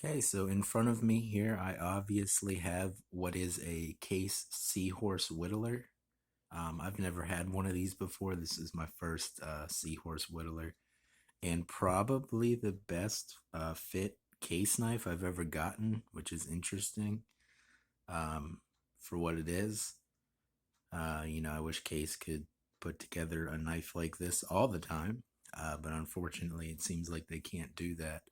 Okay, so in front of me here, I obviously have what is a Case Seahorse Whittler. I've never had one of these before. This is my first Seahorse Whittler, and probably the best fit case knife I've ever gotten, which is interesting um, for what it is. I wish Case could put together a knife like this all the time, but unfortunately, it seems like they can't do that.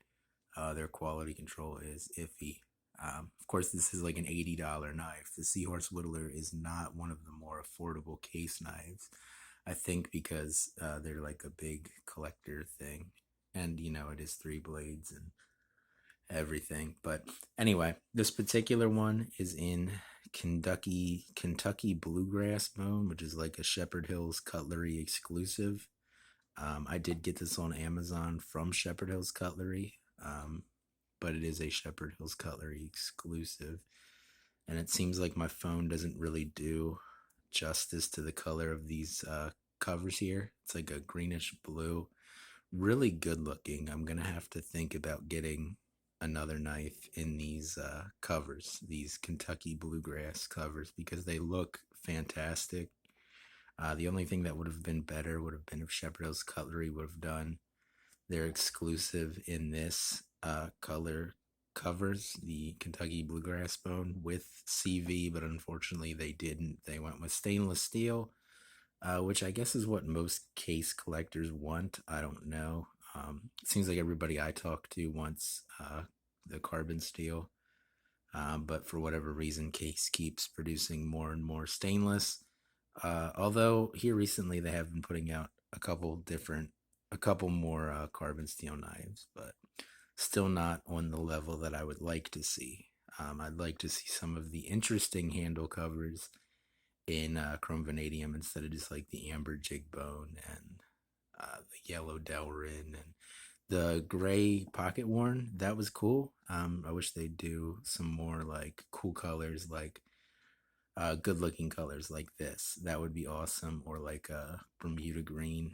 Their quality control is iffy. Of course, this is like an $80 knife. The Seahorse Whittler is not one of the more affordable case knives. I think because they're like a big collector thing, and it is three blades and everything. But anyway, this particular one is in Kentucky bluegrass bone, which is like a Shepherd Hills Cutlery exclusive. I did get this on Amazon from Shepherd Hills Cutlery, but it is a Shepherd Hills Cutlery exclusive. And it seems like my phone doesn't really do justice to the color of these covers here. It's like a greenish blue, really good looking. I'm gonna have to think about getting another knife in these covers, these Kentucky bluegrass covers, because they look fantastic. The only thing that would have been better would have been if Shepherd Hills Cutlery would have done their exclusive in this color covers, the Kentucky Bluegrass Bone with CV, but unfortunately they didn't. They went with stainless steel, which I guess is what most case collectors want. I don't know. It seems like everybody I talk to wants the carbon steel, but for whatever reason, Case keeps producing more and more stainless. Although here recently they have been putting out a couple more carbon steel knives, but still not on the level that I would like to see. I'd like to see some of the interesting handle covers in chrome vanadium instead of just like the amber jig bone and the yellow Delrin and the gray pocket worn. That was cool. I wish they'd do some more like cool colors, like good looking colors like this. That would be awesome. Or like a Bermuda green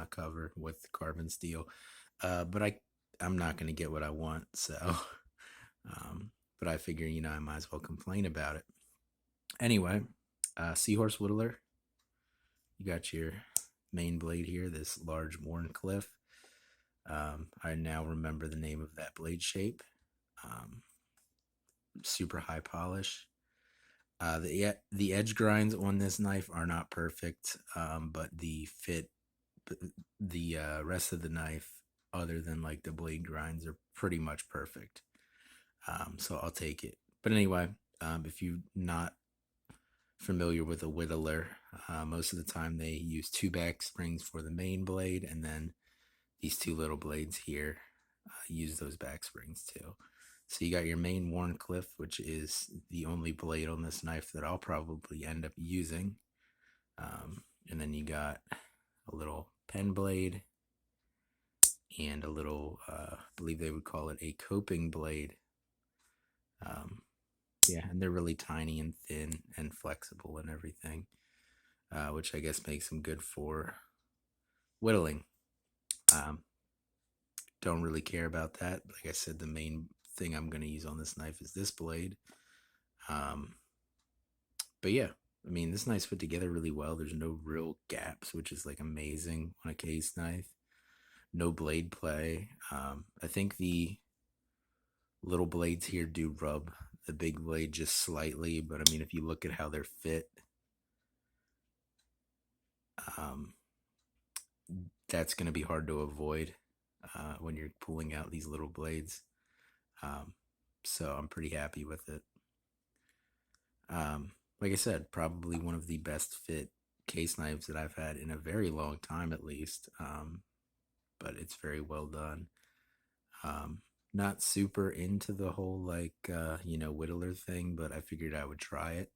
cover with carbon steel. But I'm not gonna get what I want, so but I figure I might as well complain about it. Anyway, Seahorse Whittler, you got your main blade here, this large Warncliffe. I now remember the name of that blade shape. Um, Super high polish. The edge grinds on this knife are not perfect, but the rest of the knife, other than like the blade grinds, are pretty much perfect. So I'll take it. But anyway, if you're not familiar with a whittler, most of the time they use two back springs for the main blade, and then these two little blades here use those back springs too. So you got your main Warncliffe, which is the only blade on this knife that I'll probably end up using. And then you got a little pen blade and a little, I believe they would call it a coping blade. Um, yeah, and they're really tiny and thin and flexible and everything, which I guess makes them good for whittling. Um, don't really care about that. Like I said, the main thing I'm going to use on this knife is this blade. Um, but yeah, I mean, this knife's put together really well. There's no real gaps, which is like amazing on a case knife. No blade play. I think the little blades here do rub the big blade just slightly, but I mean, if you look at how they're fit, um, that's going to be hard to avoid when you're pulling out these little blades. Um, so I'm pretty happy with it. Like I said, probably one of the best fit case knives that I've had in a very long time, at least. But it's very well done. Um, Not super into the whole like whittler thing, but I figured I would try it.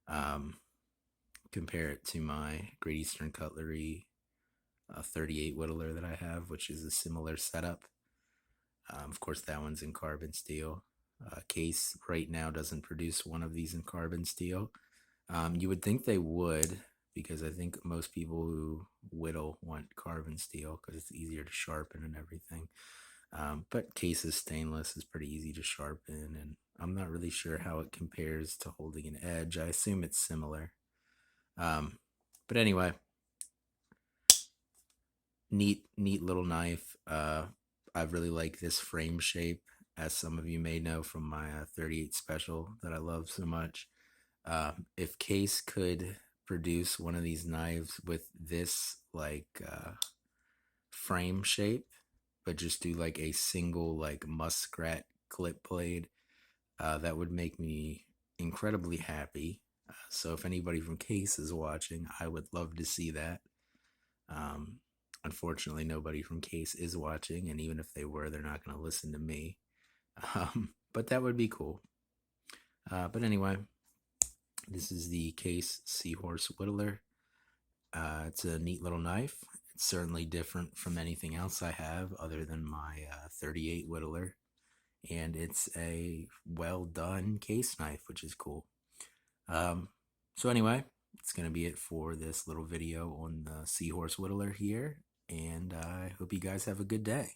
Um, Compare it to my Great Eastern Cutlery 38 whittler that I have, which is a similar setup. Of course, that one's in carbon steel. Case right now doesn't produce one of these in carbon steel. You would think they would, because I think most people who whittle want carbon steel because it's easier to sharpen and everything. But case is stainless, is pretty easy to sharpen, and I'm not really sure how it compares to holding an edge. I assume it's similar. Um, but anyway, neat little knife. I really like this frame shape, as some of you may know from my 38 special that I love so much. If Case could produce one of these knives with this frame shape, but just do like a single like muskrat clip blade, that would make me incredibly happy. So if anybody from Case is watching, I would love to see that. Um, Unfortunately, nobody from Case is watching, and even if they were, they're not going to listen to me. But that would be cool. But anyway, this is the Case Seahorse Whittler. It's a neat little knife. It's certainly different from anything else I have other than my 38 Whittler. And it's a well done case knife, which is cool. So anyway, it's going to be it for this little video on the Seahorse Whittler here. And I hope you guys have a good day.